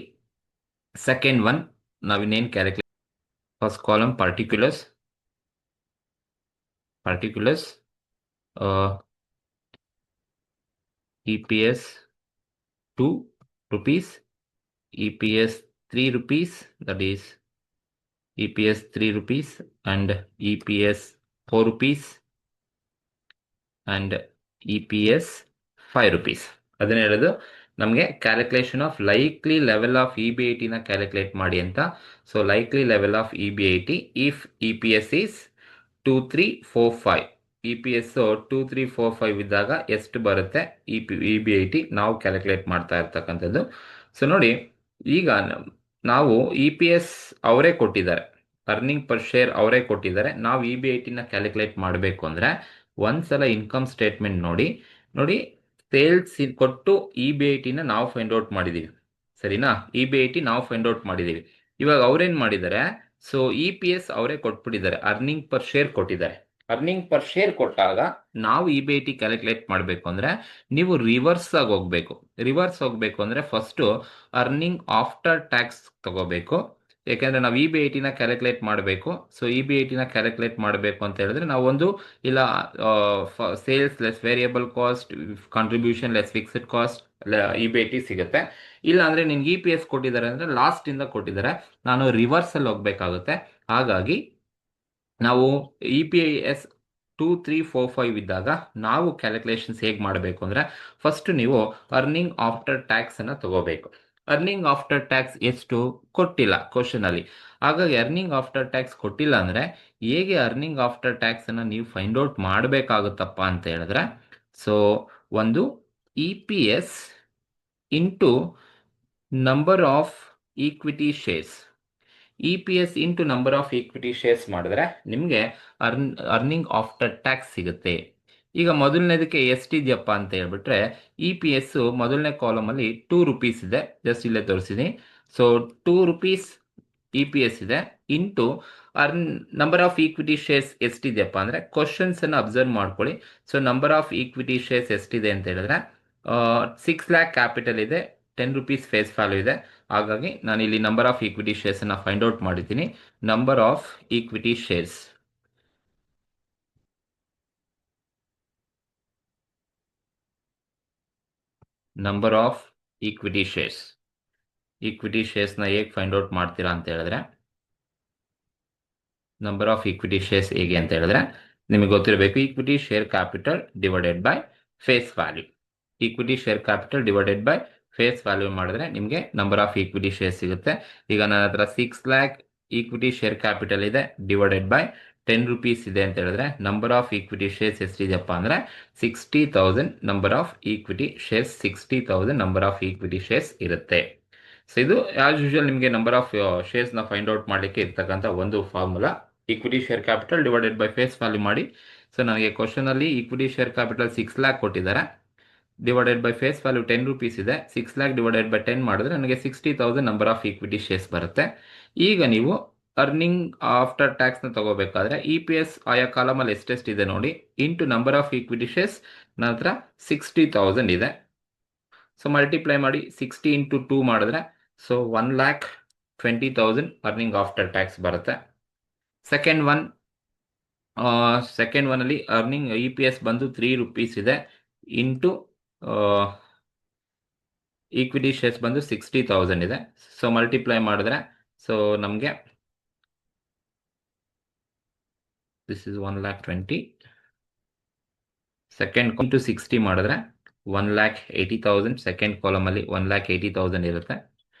second one ನಾವಿನ್ನೇನು calculate, first column particulars E P S 2 rupees, EPS 3 rupees, that is EPS 3 rupees and EPS 4 rupees and EPS 5 rupees. ಅದನ್ನ ಹೇಳೋದು ನಮಗೆ calculation of likely level of E B I ಟಿನ calculate ಮಾಡಿ ಅಂತ. So likely level of E B I T if E P S is 2, 3, 4, 5. E P S 2, 3, 4, 5 ಇದ್ದಾಗ ಎಷ್ಟು ಬರುತ್ತೆ E B I T ನಾವು ಕ್ಯಾಲ್ಕುಲೇಟ್ ಮಾಡ್ತಾ ಇರ್ತಕ್ಕಂಥದ್ದು. ಸೊ ನೋಡಿ, ಈಗ ನಾವು ಇ ಪಿ ಎಸ್ ಅವರೇ ಕೊಟ್ಟಿದ್ದಾರೆ, ಅರ್ನಿಂಗ್ ಪರ್ ಶೇರ್ ಅವರೇ ಕೊಟ್ಟಿದ್ದಾರೆ. ನಾವು ಇ ಬಿ ಐ ಟಿನ ಕ್ಯಾಲ್ಕುಲೇಟ್ ಮಾಡಬೇಕು ಅಂದರೆ ಒಂದ್ಸಲ ಇನ್ಕಮ್ ಸ್ಟೇಟ್ಮೆಂಟ್ ನೋಡಿ ಸೇಲ್ಸ್ ಕೊಟ್ಟು ಇ ಬಿ ಐ ಟಿನ ನಾವು ಫೈಂಡ್ ಔಟ್ ಮಾಡಿದ್ದೀವಿ, ಸರಿನಾ? ಇ ಬಿ ಐ ಟಿ ನಾವು ಫೈಂಡ್ ಔಟ್ ಮಾಡಿದ್ದೀವಿ. ಇವಾಗ ಅವ್ರೇನು ಮಾಡಿದ್ದಾರೆ, ಸೊ ಇ ಪಿ ಎಸ್ ಅವರೇ ಕೊಟ್ಬಿಟ್ಟಿದ್ದಾರೆ, ಅರ್ನಿಂಗ್ ಪರ್ ಶೇರ್ ಕೊಟ್ಟಿದ್ದಾರೆ. ಅರ್ನಿಂಗ್ ಪರ್ ಶೇರ್ ಕೊಟ್ಟಾಗ ನಾವು E B I T calculate ಮಾಡಬೇಕು ಅಂದರೆ ನೀವು ರಿವರ್ಸ್ ಆಗಿ ಹೋಗಬೇಕು. ರಿವರ್ಸ್ ಹೋಗಬೇಕು ಅಂದರೆ ಫಸ್ಟು ಅರ್ನಿಂಗ್ ಆಫ್ಟರ್ ಟ್ಯಾಕ್ಸ್ ತಗೋಬೇಕು. ಯಾಕೆಂದರೆ ನಾವು ಇ ಬಿ ಐ ಟಿನ ಕ್ಯಾಲ್ಕುಲೇಟ್ ಮಾಡಬೇಕು. ಸೊ ಇ ಬಿ ಐ ಟಿನ ಕ್ಯಾಲ್ಕುಲೇಟ್ ಮಾಡಬೇಕು ಅಂತ ಹೇಳಿದ್ರೆ ನಾವು ಒಂದು ಇಲ್ಲ sales less variable cost, contribution less fixed cost E B I T ಸಿಗುತ್ತೆ. ಇಲ್ಲ ಅಂದರೆ ನಿನ್ಗೆ ಇ ಪಿ ಎಸ್ ಕೊಟ್ಟಿದ್ದಾರೆ ಅಂದರೆ ಲಾಸ್ಟಿಂದ ಕೊಟ್ಟಿದ್ದಾರೆ, ನಾನು ರಿವರ್ಸಲ್ಲಿ ಹೋಗಬೇಕಾಗುತ್ತೆ. ಹಾಗಾಗಿ ನಾವು ಇ ಪಿ ಎಸ್ 2, 3, 4, 5 ಇದ್ದಾಗ ನಾವು ಕ್ಯಾಲ್ಕುಲೇಷನ್ಸ್ ಹೇಗೆ ಮಾಡಬೇಕು ಅಂದರೆ ಫಸ್ಟ್ ನೀವು ಅರ್ನಿಂಗ್ ಆಫ್ಟರ್ ಟ್ಯಾಕ್ಸ್ ಅನ್ನು ತಗೋಬೇಕು. ಅರ್ನಿಂಗ್ ಆಫ್ಟರ್ ಟ್ಯಾಕ್ಸ್ ಎಷ್ಟು ಕೊಟ್ಟಿಲ್ಲ ಕ್ವಶನಲ್ಲಿ, ಹಾಗಾಗಿ ಅರ್ನಿಂಗ್ ಆಫ್ಟರ್ ಟ್ಯಾಕ್ಸ್ ಕೊಟ್ಟಿಲ್ಲ ಅಂದರೆ ಹೇಗೆ ಅರ್ನಿಂಗ್ ಆಫ್ಟರ್ ಟ್ಯಾಕ್ಸ್ ಅನ್ನು ನೀವು ಫೈಂಡ್ ಔಟ್ ಮಾಡಬೇಕಾಗುತ್ತಪ್ಪ ಅಂತ ಹೇಳಿದ್ರೆ, ಸೊ ಒಂದು E P S into number of equity shares, E P S into number of equity shares ಮಾಡಿದ್ರೆ ನಿಮಗೆ ಅರ್ನಿಂಗ್ ಆಫ್ಟರ್ ಟ್ಯಾಕ್ಸ್ ಸಿಗುತ್ತೆ. ಈಗ ಮೊದಲನೇದಕ್ಕೆ ಎಷ್ಟಿದೆಯಪ್ಪ ಅಂತ ಹೇಳ್ಬಿಟ್ರೆ ಇ ಪಿ ಎಸ್ ಮೊದಲನೇ ಕಾಲಮಲ್ಲಿ 2 rupees ಇದೆ, ಜಸ್ಟ್ ಇಲ್ಲೇ ತೋರಿಸಿದ್ದೀನಿ. So 2 rupees E P S ಇದೆ into number of equity shares ಎಷ್ಟಿದೆಯಪ್ಪ ಅಂದರೆ ಕ್ವಶನ್ಸನ್ನು ಅಬ್ಸರ್ವ್ ಮಾಡ್ಕೊಳ್ಳಿ. So number of equity shares ಎಷ್ಟಿದೆ ಅಂತ ಹೇಳಿದ್ರೆ 6 lakh ಕ್ಯಾಪಿಟಲ್ ಇದೆ, 10 rupees ಫೇಸ್ ವ್ಯಾಲ್ಯೂ ಇದೆ. ಹಾಗಾಗಿ ನಾನು ಇಲ್ಲಿ ನಂಬರ್ ಆಫ್ ಈಕ್ವಿಟಿ ಶೇರ್ಸ್ ಅನ್ನು ಫೈಂಡ್ ಔಟ್ ಮಾಡಿದ್ದೀನಿ. Number of equity shares equity ಶೇರ್ಸ್ನ ಹೇಗೆ ಫೈಂಡ್ ಔಟ್ ಮಾಡ್ತೀರಾ ಅಂತ ಹೇಳಿದ್ರೆ, ನಂಬರ್ ಆಫ್ ಈಕ್ವಿಟಿ ಶೇರ್ಸ್ ಹೇಗೆ ಅಂತ ಹೇಳಿದ್ರೆ ನಿಮಗೆ ಗೊತ್ತಿರಬೇಕು, equity share capital divided by face value. Equity share capital divided by face value ಮಾಡಿದ್ರೆ ನಿಮಗೆ ನಂಬರ್ ಆಫ್ ಈಕ್ವಿಟಿ ಶೇರ್ ಸಿಗುತ್ತೆ. ಈಗ ನನ್ನ ಹತ್ರ 6 lakh ಈಕ್ವಿಟಿ ಶೇರ್ ಕ್ಯಾಪಿಟಲ್ ಇದೆ ಡಿವೈಡೆಡ್ ಬೈ 10 rupees ಇದೆ ಅಂತ ಹೇಳಿದ್ರೆ ನಂಬರ್ ಆಫ್ ಈಕ್ವಿಟಿ ಶೇರ್ಸ್ ಎಷ್ಟಿದೆಯಪ್ಪ ಅಂದರೆ 60,000 number of equity shares 60,000 number of equity shares ಇರುತ್ತೆ. ಸೊ ಇದು ಆಸ್ ಯೂಶುವಲ್ ನಿಮಗೆ ನಂಬರ್ ಆಫ್ ಶೇರ್ಸ್ನ ಫೈಂಡ್ ಔಟ್ ಮಾಡಲಿಕ್ಕೆ ಇರ್ತಕ್ಕಂಥ ಒಂದು formula. Equity share capital divided by face value ಮಾಡಿ. ಸೊ ನನಗೆ ಕ್ವಶನಲ್ಲಿ ಈಕ್ವಿಟಿ ಶೇರ್ ಕ್ಯಾಪಿಟಲ್ 6 lakh ಕೊಟ್ಟಿದ್ದಾರೆ, divided by face value 10 rupees ಇದೆ. 6 lakh ಡಿವೈಡೆಡ್ ಬೈ 10 ಮಾಡಿದ್ರೆ ನನಗೆ 60,000 ನಂಬರ್ ಆಫ್ ಈಕ್ವಿಟಿ ಶೇರ್ಸ್ ಬರುತ್ತೆ. ಈಗ ನೀವು ಅರ್ನಿಂಗ್ ಆಫ್ಟರ್ ಟ್ಯಾಕ್ಸ್ನ ತಗೋಬೇಕಾದ್ರೆ ಇ ಪಿ ಎಸ್ ಆಯಾ ಕಾಲಮಲ್ಲಿ ಎಷ್ಟೆಷ್ಟಿದೆ ನೋಡಿ into number of equity shares ನನ್ನ ಹತ್ರ 60,000 ಇದೆ. ಸೊ ಮಲ್ಟಿಪ್ಲೈ ಮಾಡಿ 60 into 2 ಮಾಡಿದ್ರೆ ಸೊ 1,30,000 20,000 ಅರ್ನಿಂಗ್ ಆಫ್ಟರ್ ಟ್ಯಾಕ್ಸ್ ಬರುತ್ತೆ. ಸೆಕೆಂಡ್ ಒನ್ ಅಲ್ಲಿ ಅರ್ನಿಂಗ್ ಇ ಪಿ ಎಸ್ ಬಂದು 3 rupees ಇದೆ, ಇಂಟು ಈಕ್ವಿಟಿ ಶೇರ್ಸ್ ಬಂದು 60,000 ಇದೆ. ಸೊ ಮಲ್ಟಿಪ್ಲೈ ಮಾಡಿದ್ರೆ ಸೊ ನಮಗೆ ದಿಸ್ ಇಸ್ 1,20,000. ಸೆಕೆಂಡ್ ಇಂಟು 60 ಮಾಡಿದ್ರೆ 1,80,000. ಸೆಕೆಂಡ್ ಕಾಲಮಲ್ಲಿ 1,80,000 ಇರುತ್ತೆ.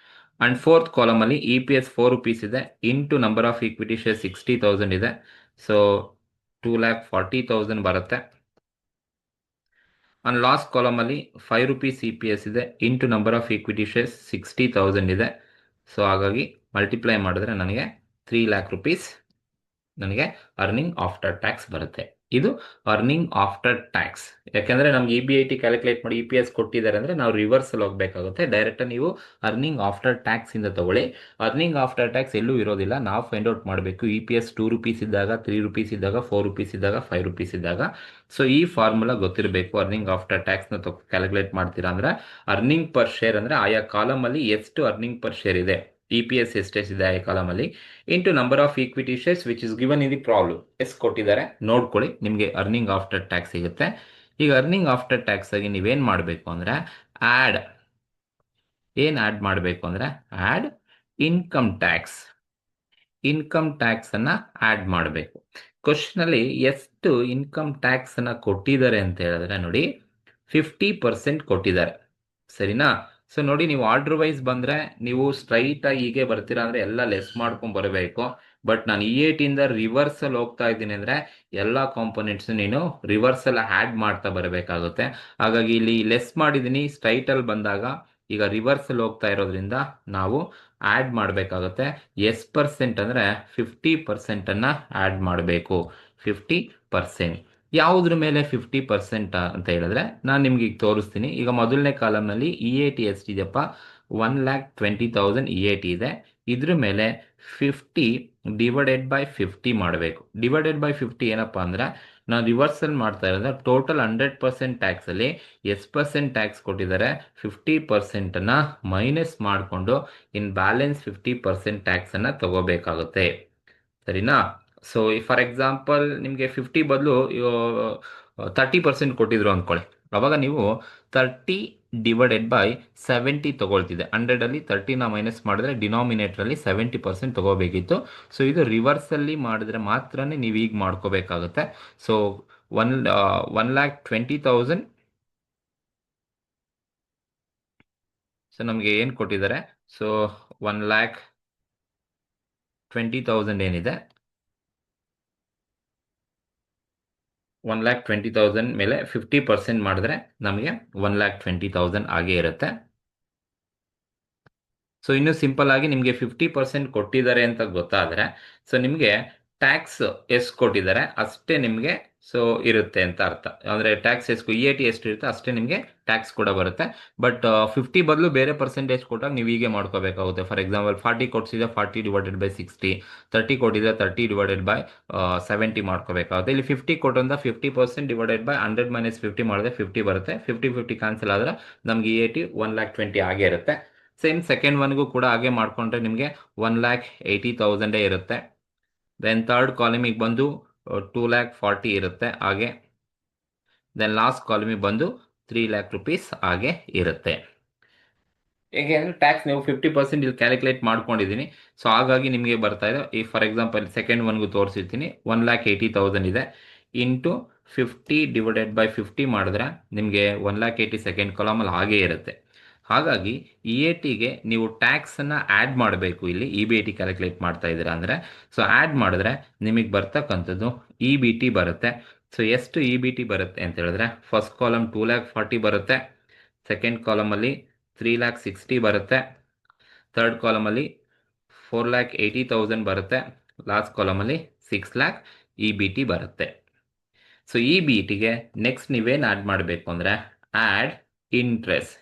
ಅಂಡ್ ಫೋರ್ತ್ ಕಾಲಮಲ್ಲಿ ಇ ಪಿ ಎಸ್ 4 rupees ಇದೆ, into number of equity share 60,000 ಇದೆ. ಸೊ 2,40,000 ಬರುತ್ತೆ. ಅಂಡ್ ಲಾಸ್ಟ್ ಕಾಲಮಲ್ಲಿ 5 rupees ಇ ಪಿ ಎಸ್ ಇದೆ, into number of equity shares 60,000 ಇದೆ. ಸೊ ಹಾಗಾಗಿ ಮಲ್ಟಿಪ್ಲೈ ಮಾಡಿದ್ರೆ ನನಗೆ 3,00,000 rupees ನನಗೆ ಅರ್ನಿಂಗ್ ಆಫ್ಟರ್ ಟ್ಯಾಕ್ಸ್ ಬರುತ್ತೆ. ಇದು ಅರ್ನಿಂಗ್ ಆಫ್ಟರ್ ಟ್ಯಾಕ್ಸ್. ಯಾಕೆಂದ್ರೆ ನಮ್ಗೆ E B I T calculate ಮಾಡಿ ಇ ಪಿ ಎಸ್ ಕೊಟ್ಟಿದ್ದಾರೆ ಅಂದ್ರೆ ನಾವು ರಿವರ್ಸಲ್ ಹೋಗಬೇಕಾಗುತ್ತೆ. ಡೈರೆಕ್ಟ್ ನೀವು ಅರ್ನಿಂಗ್ ಆಫ್ಟರ್ ಟ್ಯಾಕ್ಸ್ ಇಂದ ತಗೊಳ್ಳಿ. ಅರ್ನಿಂಗ್ ಆಫ್ಟರ್ ಟ್ಯಾಕ್ಸ್ ಎಲ್ಲೂ ಇರೋದಿಲ್ಲ, ನಾವು ಫೈಂಡ್ ಔಟ್ ಮಾಡಬೇಕು. ಇ ಪಿ ಎಸ್ 2 rupees ಇದ್ದಾಗ, 3 rupees ಇದ್ದಾಗ, 4 rupees ಇದ್ದಾಗ, 5 rupees ಇದ್ದಾಗ. ಸೊ ಈ ಫಾರ್ಮುಲಾ ಗೊತ್ತಿರಬೇಕು. ಅರ್ನಿಂಗ್ ಆಫ್ಟರ್ ಟ್ಯಾಕ್ಸ್ನ ಕ್ಯಾಲ್ಕುಲೇಟ್ ಮಾಡ್ತೀರಾ ಅಂದ್ರೆ ಅರ್ನಿಂಗ್ ಪರ್ ಶೇರ್ ಅಂದ್ರೆ ಆಯಾ ಕಾಲಮ್ ಅಲ್ಲಿ ಎಷ್ಟು ಅರ್ನಿಂಗ್ ಪರ್ ಶೇರ್ ಇದೆ, ಇ ಪಿ ಎಸ್ ಎಷ್ಟೆಷ್ಟಿದೆ ಆ ಕಾಲಮಲ್ಲಿ, into number of equity shares which is given in the problem. ಎಷ್ಟು ಕೊಟ್ಟಿದ್ದಾರೆ ನೋಡ್ಕೊಳ್ಳಿ, ನಿಮಗೆ ಅರ್ನಿಂಗ್ ಆಫ್ಟರ್ ಟ್ಯಾಕ್ಸ್ ಸಿಗುತ್ತೆ. ಈಗ ಅರ್ನಿಂಗ್ ಆಫ್ಟರ್ ಟ್ಯಾಕ್ಸ್ ಆಗಿ ನೀವೇನು ಮಾಡಬೇಕು ಅಂದರೆ ಆ್ಯಡ್ ಮಾಡಬೇಕು ಅಂದರೆ ಆ್ಯಡ್ ಇನ್ಕಮ್ ಟ್ಯಾಕ್ಸ್ ಅನ್ನ ಆ್ಯಡ್ ಮಾಡಬೇಕು. ಕ್ವಶನಲ್ಲಿ ಎಷ್ಟು ಇನ್ಕಮ್ ಟ್ಯಾಕ್ಸ್ ಅನ್ನ ಕೊಟ್ಟಿದ್ದಾರೆ ಅಂತ ಹೇಳಿದ್ರೆ ನೋಡಿ 50% ಕೊಟ್ಟಿದ್ದಾರೆ. ಸರಿನಾ? ಸೊ ನೋಡಿ, ನೀವು ಆರ್ಡರ್ ವೈಸ್ ಬಂದರೆ ನೀವು ಸ್ಟ್ರೈಟಾಗಿ ಹೀಗೆ ಬರ್ತೀರಾ ಅಂದರೆ ಎಲ್ಲ ಲೆಸ್ ಮಾಡ್ಕೊಂಡು ಬರಬೇಕು. ಬಟ್ ನಾನು ಇ ಎ ಟಿಯಿಂದ ರಿವರ್ಸಲ್ ಹೋಗ್ತಾ ಇದ್ದೀನಿ ಅಂದರೆ ಎಲ್ಲ ಕಾಂಪೊನೆಂಟ್ಸ್ ನೀನು ರಿವರ್ಸಲ್ ಆ್ಯಡ್ ಮಾಡ್ತಾ ಬರಬೇಕಾಗುತ್ತೆ. ಹಾಗಾಗಿ ಇಲ್ಲಿ ಲೆಸ್ ಮಾಡಿದ್ದೀನಿ, ಸ್ಟ್ರೈಟಲ್ಲಿ ಬಂದಾಗ ಈಗ ರಿವರ್ಸಲ್ ಹೋಗ್ತಾ ಇರೋದ್ರಿಂದ ನಾವು ಆ್ಯಡ್ ಮಾಡಬೇಕಾಗುತ್ತೆ. ಎಸ್ ಪರ್ಸೆಂಟ್ ಅಂದರೆ 50% ಆ್ಯಡ್ ಮಾಡಬೇಕು. 50%. ಯಾವುದ್ರ ಮೇಲೆ 50% ಅಂತ ಹೇಳಿದ್ರೆ ನಾನು ನಿಮ್ಗೆ ಈಗ ತೋರಿಸ್ತೀನಿ. ಈಗ ಮೊದಲನೇ ಕಾಲಮ್ನಲ್ಲಿ ಇ ಎ ಟಿ ಎಷ್ಟಿದೆಯಪ್ಪ, 1,20,000 ಇ ಎ ಟಿ ಇದೆ. ಇದ್ರ ಮೇಲೆ 50 ಡಿವೈಡೆಡ್ ಬೈ 50 ಮಾಡಬೇಕು. ಡಿವೈಡೆಡ್ ಬೈ 50 ಏನಪ್ಪ ಅಂದರೆ ನಾನು ರಿವರ್ಸಲ್ ಮಾಡ್ತಾ ಇರೋದ್ರೆ ಟೋಟಲ್ 100% ಟ್ಯಾಕ್ಸಲ್ಲಿ ಎಸ್ ಪರ್ಸೆಂಟ್ ಟ್ಯಾಕ್ಸ್ ಕೊಟ್ಟಿದ್ದಾರೆ. 50%ನ್ನು ಮೈನಸ್ ಮಾಡಿಕೊಂಡು ಇನ್ ಬ್ಯಾಲೆನ್ಸ್ 50% ಟ್ಯಾಕ್ಸನ್ನು ತಗೋಬೇಕಾಗುತ್ತೆ. ಸರಿನಾ? ಸೊ ಫಾರ್ ಎಕ್ಸಾಂಪಲ್ ನಿಮಗೆ 50 ಬದಲು 30% ಕೊಟ್ಟಿದ್ರು ಅಂದ್ಕೊಳ್ಳಿ. ಅವಾಗ ನೀವು 30 ಡಿವೈಡೆಡ್ ಬೈ 70 ತಗೊಳ್ತಿದೆ. 100ಅಲ್ಲಿ 30ನ ಮೈನಸ್ ಮಾಡಿದ್ರೆ ಡಿನಾಮಿನೇಟ್ರಲ್ಲಿ 70% ತಗೋಬೇಕಿತ್ತು. ಸೊ ಇದು ರಿವರ್ಸಲ್ಲಿ ಮಾಡಿದ್ರೆ ಮಾತ್ರ ನೀವು ಈಗ ಮಾಡ್ಕೋಬೇಕಾಗುತ್ತೆ. ಸೊ 1,20,000. ಸೊ ನಮಗೆ ಏನು ಕೊಟ್ಟಿದ್ದಾರೆ? ಸೊ 1,20,000 ಏನಿದೆ, 1,20,000 ಮೇಲೆ 50% ಮಾಡಿದ್ರೆ ನಮಗೆ 1,20,000 ಆಗೇ ಇರುತ್ತೆ. ಸೊ ಇನ್ನು ಸಿಂಪಲ್ ಆಗಿ ನಿಮಗೆ 50% ಕೊಟ್ಟಿದ್ದಾರೆ ಅಂತ ಗೊತ್ತಾದರೆ ಸೊ ನಿಮಗೆ ಟ್ಯಾಕ್ಸ್ ಎಷ್ಟು ಕೊಟ್ಟಿದ್ದಾರೆ ಅಷ್ಟೇ ನಿಮಗೆ ಸೊ ಇರುತ್ತೆ ಅಂತ ಅರ್ಥ. ಅಂದರೆ ಟ್ಯಾಕ್ಸ್ ಎಷ್ಟು ಇ ಎ ಟಿ ಎಷ್ಟು ಇರುತ್ತೆ ಅಷ್ಟೇ ನಿಮಗೆ ಟ್ಯಾಕ್ಸ್ ಕೂಡ ಬರುತ್ತೆ. ಬಟ್ 50 ಬದಲು ಬೇರೆ ಪರ್ಸೆಂಟೇಜ್ ಕೊಟ್ಟಾಗ ನೀವು ಹೀಗೆ ಮಾಡ್ಕೋಬೇಕಾಗುತ್ತೆ. ಫಾರ್ ಎಕ್ಸಾಂಪಲ್ 40 ಕೊಡ್ಸಿದ್ರೆ 40 ಡಿವೈಡೆಡ್ ಬೈ 60, 30 ಕೊಟ್ಟಿದ್ರೆ 30 ಡಿವೈಡೆಡ್ ಬೈ 70 ಮಾಡ್ಕೋಬೇಕಾಗುತ್ತೆ. ಇಲ್ಲಿ 50 ಕೊಟ್ಟಂತ 50% ಡಿವೈಡೆಡ್ ಬೈ 100 ಮೈನಸ್ 50 ಮಾಡಿದ್ರೆ 50 ಬರುತ್ತೆ. 50 ಕ್ಯಾನ್ಸಲ್ ಆದರೆ ನಮಗೆ ಇ ಎ ಟಿ 1,20,000 ಆಗೇ ಇರುತ್ತೆ. ಸೇಮ್ ಸೆಕೆಂಡ್ ಒನ್ಗೂ ಕೂಡ ಹಾಗೆ ಮಾಡಿಕೊಂಡ್ರೆ ನಿಮಗೆ 1,80,000 ಇರುತ್ತೆ. ದೆನ್ ಥರ್ಡ್ ಕಾಲಮಿಗೆ ಬಂದು 2,40,000 ಇರುತ್ತೆ ಹಾಗೆ. ದೆನ್ ಲಾಸ್ಟ್ ಕಾಲಮಿಗೆ ಬಂದು 3,00,000 rupees ಹಾಗೆ ಇರುತ್ತೆ. ಹೇಗೆ ಅಂದರೆ ಟ್ಯಾಕ್ಸ್ ನೀವು 50% ಇಲ್ಲಿ ಕ್ಯಾಲ್ಕುಲೇಟ್ ಮಾಡ್ಕೊಂಡಿದ್ದೀನಿ. ಸೊ ಹಾಗಾಗಿ ನಿಮಗೆ ಬರ್ತಾ ಇದೆ. ಈ ಫಾರ್ ಎಕ್ಸಾಂಪಲ್ ಸೆಕೆಂಡ್ ಒನ್ಗೂ ತೋರಿಸಿರ್ತೀನಿ. 1,80,000 ಇದೆ, ಇಂಟು 50 ಡಿವೈಡೆಡ್ ಬೈ 50 ಮಾಡಿದ್ರೆ ನಿಮಗೆ 1,80,000 ಸೆಕೆಂಡ್ ಕಾಲಮಲ್ಲಿ ಹಾಗೇ ಇರುತ್ತೆ. ಹಾಗಾಗಿ ಇ ಎ ಟಿಗೆ ನೀವು ಟ್ಯಾಕ್ಸನ್ನು ಆ್ಯಡ್ ಮಾಡಬೇಕು. ಇಲ್ಲಿ E B I T calculate ಮಾಡ್ತಾ ಇದ್ದೀರಾ ಅಂದರೆ ಸೊ ಆ್ಯಡ್ ಮಾಡಿದ್ರೆ ನಿಮಗೆ ಬರ್ತಕ್ಕಂಥದ್ದು ಇ ಬಿ ಟಿ ಬರುತ್ತೆ. ಸೊ ಎಷ್ಟು ಇ ಬಿ ಟಿ ಬರುತ್ತೆ ಅಂತ ಹೇಳಿದ್ರೆ ಫಸ್ಟ್ ಕಾಲಮ್ 2,40,000 ಬರುತ್ತೆ, ಸೆಕೆಂಡ್ ಕಾಲಮಲ್ಲಿ 3,60,000 ಬರುತ್ತೆ, ಥರ್ಡ್ ಕಾಲಮಲ್ಲಿ 4,80,000 ಬರುತ್ತೆ, ಲಾಸ್ಟ್ ಕಾಲಮಲ್ಲಿ 6,00,000 ಇ ಬಿ ಟಿ ಬರುತ್ತೆ. ಸೊ ಇ ಬಿ ಟಿಗೆ ನೆಕ್ಸ್ಟ್ ನೀವೇನು ಆ್ಯಡ್ ಮಾಡಬೇಕು ಅಂದರೆ ಆ್ಯಡ್ ಇಂಟ್ರೆಸ್ಟ್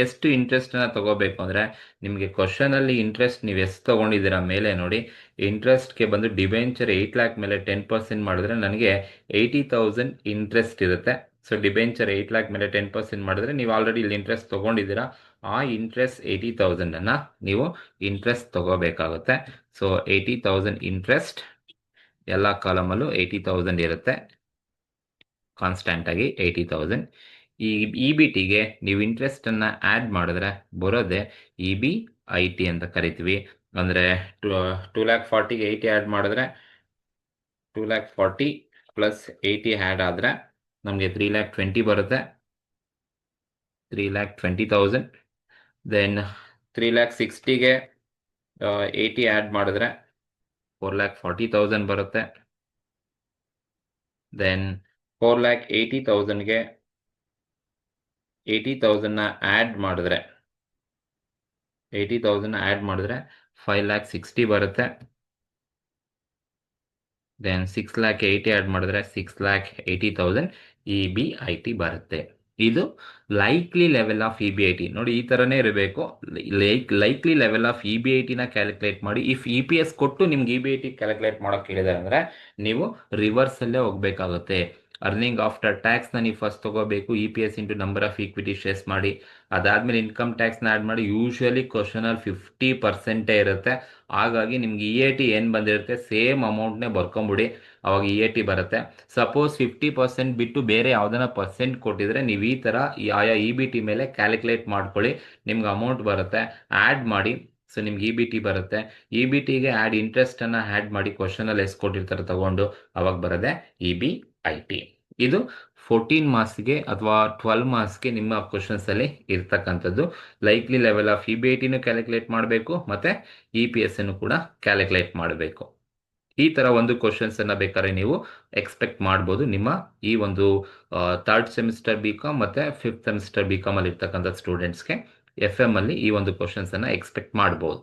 ಎಷ್ಟು ಇಂಟ್ರೆಸ್ಟನ್ನು ತಗೋಬೇಕು ಅಂದರೆ ನಿಮಗೆ ಕ್ವಶನಲ್ಲಿ ಇಂಟ್ರೆಸ್ಟ್ ನೀವು ಎಷ್ಟು ತೊಗೊಂಡಿದ್ದೀರಾ ಮೇಲೆ ನೋಡಿ. ಇಂಟ್ರೆಸ್ಟ್ಗೆ ಬಂದು ಡಿಬೆಂಚರ್ 8,00,000 ಮೇಲೆ 10% ಮಾಡಿದ್ರೆ ನನಗೆ 80,000 ಇಂಟ್ರೆಸ್ಟ್ ಇರುತ್ತೆ. ಸೊ ಡಿಬೆಂಚರ್ 8,00,000 ಮೇಲೆ 10% ಮಾಡಿದ್ರೆ ನೀವು ಆಲ್ರೆಡಿ ಇಲ್ಲಿ ಇಂಟ್ರೆಸ್ಟ್ ತೊಗೊಂಡಿದ್ದೀರಾ. ಆ ಇಂಟ್ರೆಸ್ಟ್ 80,000 ನೀವು ಇಂಟ್ರೆಸ್ಟ್ ತಗೋಬೇಕಾಗುತ್ತೆ. ಸೊ 80,000 ಇಂಟ್ರೆಸ್ಟ್ ಎಲ್ಲ ಕಾಲಮಲ್ಲೂ 80,000 ಇರುತ್ತೆ, ಕಾನ್ಸ್ಟೆಂಟ್ ಆಗಿ 80,000. ಈ EBTಗೆ ನೀವು ಇಂಟ್ರೆಸ್ಟನ್ನು ಆ್ಯಡ್ ಮಾಡಿದ್ರೆ ಬರೋದೇ EBIT ಅಂತ ಕರಿತೀವಿ. ಅಂದರೆ 240ಗೆ 80 ಆ್ಯಡ್ ಮಾಡಿದ್ರೆ 240 ಪ್ಲಸ್ 80 ಆ್ಯಡ್ ಆದರೆ ನಮಗೆ 320 ಬರುತ್ತೆ, 320,000. ದೆನ್ 360ಗೆ 80 ಆ್ಯಡ್ ಮಾಡಿದ್ರೆ 440,000 ಬರುತ್ತೆ. ದೆನ್ 480,000ಗೆ 80,000ನ ಆ್ಯಡ್ ಮಾಡಿದ್ರೆ 560 ಬರುತ್ತೆ. ದೆನ್ 680 ಆ್ಯಡ್ ಮಾಡಿದ್ರೆ 680,000 EBIT ಬರುತ್ತೆ. ಇದು ಲೈಕ್ಲಿ ಲೆವೆಲ್ ಆಫ್ EBIT. ನೋಡಿ, ಈ ಥರನೇ ಇರಬೇಕು. ಲೈಕ್ಲಿ ಲೆವೆಲ್ ಆಫ್ EBITನ ಕ್ಯಾಲ್ಕುಲೇಟ್ ಮಾಡಿ. ಇಫ್ EPS ಕೊಟ್ಟು ನಿಮ್ಗೆ EBIT ಕ್ಯಾಲ್ಕುಲೇಟ್ ಮಾಡೋಕೆ ಹೇಳಿದ್ದಾರೆ ಅಂದರೆ ನೀವು ರಿವರ್ಸಲ್ಲೇ ಹೋಗಬೇಕಾಗುತ್ತೆ. ಅರ್ನಿಂಗ್ ಆಫ್ಟರ್ ಟ್ಯಾಕ್ಸ್ನ ನೀವು ಫಸ್ಟ್ ತೊಗೋಬೇಕು, EPS into number of equity shares ಮಾಡಿ. ಅದಾದಮೇಲೆ ಇನ್ಕಮ್ ಟ್ಯಾಕ್ಸ್ನ ಆ್ಯಡ್ ಮಾಡಿ. ಯೂಶ್ವಲಿ ಕ್ವಶನಲ್ಲಿ 50% ಇರುತ್ತೆ. ಹಾಗಾಗಿ ನಿಮ್ಗೆ EAT ಏನು ಬಂದಿರುತ್ತೆ ಸೇಮ್ ಅಮೌಂಟ್ನೇ ಬರ್ಕೊಂಬಿಡಿ, ಅವಾಗ EAT ಬರುತ್ತೆ. ಸಪೋಸ್ 50% ಬಿಟ್ಟು ಬೇರೆ ಯಾವುದನ್ನ ಪರ್ಸೆಂಟ್ ಕೊಟ್ಟಿದ್ರೆ ನೀವು ಈ ಥರ ಆಯಾ EBT ಮೇಲೆ ಕ್ಯಾಲ್ಕುಲೇಟ್ ಮಾಡ್ಕೊಳ್ಳಿ, ನಿಮ್ಗೆ ಅಮೌಂಟ್ ಬರುತ್ತೆ. ಆ್ಯಡ್ ಮಾಡಿ, ಸೊ ನಿಮ್ಗೆ EBT ಬರುತ್ತೆ. EBTಗೆ ಆ್ಯಡ್ ಇಂಟ್ರೆಸ್ಟನ್ನು ಆ್ಯಡ್ ಮಾಡಿ, ಕ್ವಶನಲ್ಲಿ ಎಷ್ಟು ಕೊಟ್ಟಿರ್ತಾರೆ ತಗೊಂಡು, ಅವಾಗ ಬರೋದೆ EBIT. ಇದು 14 ಮಾರ್ಕ್ಸ್ಗೆ ಅಥವಾ 12 ಮಾರ್ಕ್ಸ್ಗೆ ನಿಮ್ಮ ಕ್ವಶನ್ಸಲ್ಲಿ ಇರ್ತಕ್ಕಂಥದ್ದು. ಲೈಕ್ಲಿ ಲೆವೆಲ್ ಆಫ್ EBITನೂ ಕ್ಯಾಲ್ಕುಲೇಟ್ ಮಾಡಬೇಕು ಮತ್ತು EPS ಅನ್ನು ಕೂಡ ಕ್ಯಾಲ್ಕುಲೇಟ್ ಮಾಡಬೇಕು. ಈ ಥರ ಒಂದು ಕ್ವಶನ್ಸನ್ನು ಬೇಕಾದ್ರೆ ನೀವು ಎಕ್ಸ್ಪೆಕ್ಟ್ ಮಾಡ್ಬೋದು ನಿಮ್ಮ ಈ ಒಂದು 3rd ಸೆಮಿಸ್ಟರ್ BCom ಮತ್ತು 5th ಸೆಮಿಸ್ಟರ್ BCom ಅಲ್ಲಿ ಇರ್ತಕ್ಕಂಥ ಸ್ಟೂಡೆಂಟ್ಸ್ಗೆ FM ಅಲ್ಲಿ ಈ ಒಂದು ಕ್ವಶನ್ಸನ್ನು ಎಕ್ಸ್ಪೆಕ್ಟ್ ಮಾಡ್ಬೋದು.